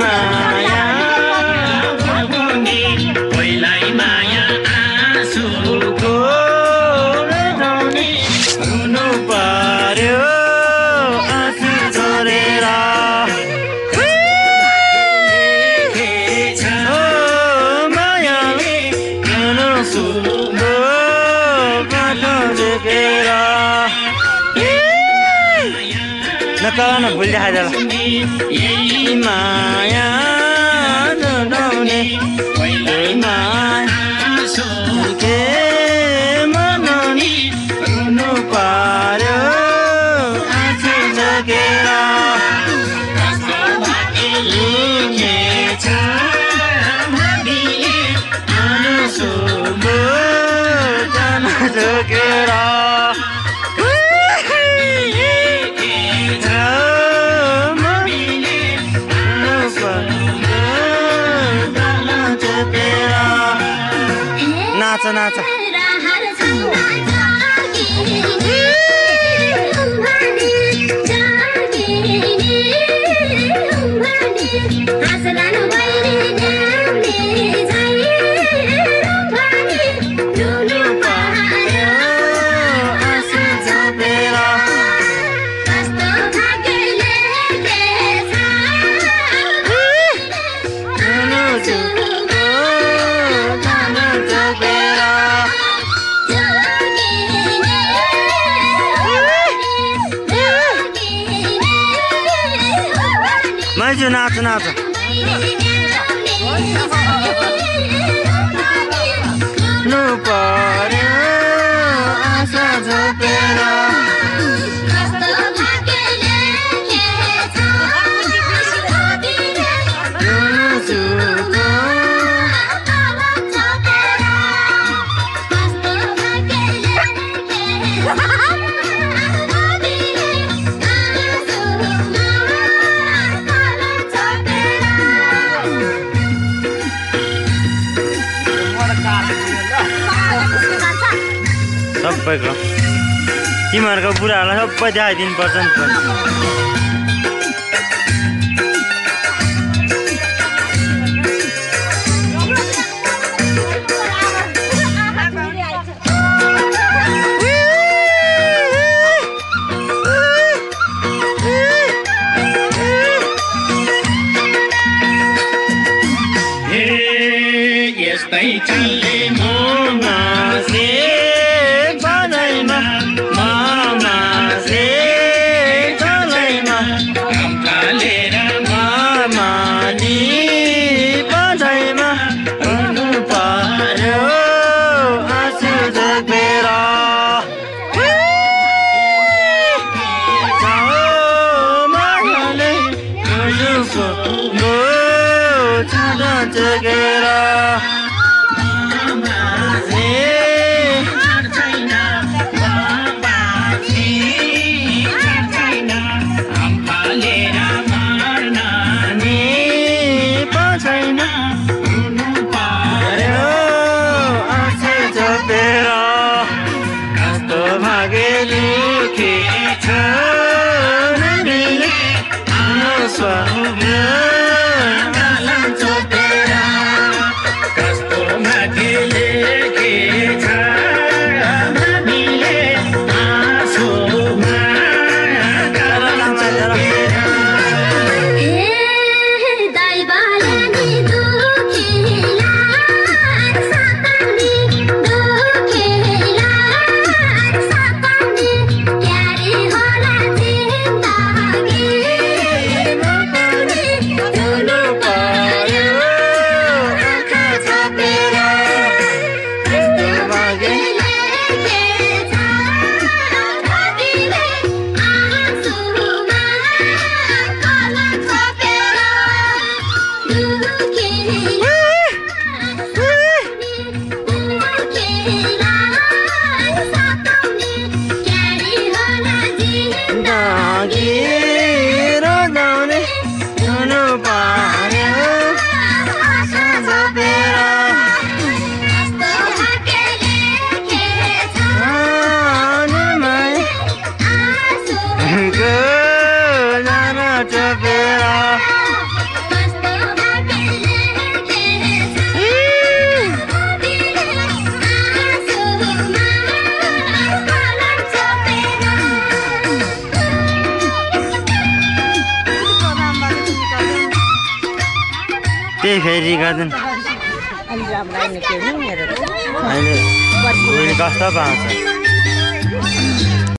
माया कोइलाई माया आँसुको रुनु पर्यो आँसु छोडेर मायाले सुन्दो बाटो देखेर नकाला न भुल देखा जाला यही माया जोडाउने यही माया के मननी रुनु पर्यो आँसु झकेर सुन्दो जान झकेर नाच नाच माइजू नाच नाच नु पर्यो आशा झोकेर सबैको तिमीहरूको बुढाहरूलाई सबै देखाइदिनु पर्छ नि त यस्तै चल्ले मोमासे बधाईमा मामासे चलैमा काम कालेर मामानी बधाईमा रुनु पर्यो आँसु झकेर मायाले रुनुको छाडा झकेर त्यही फेरि गर्दैन अलि राम्रो आइने के नि मेरो अहिले कस्तो पाउँछ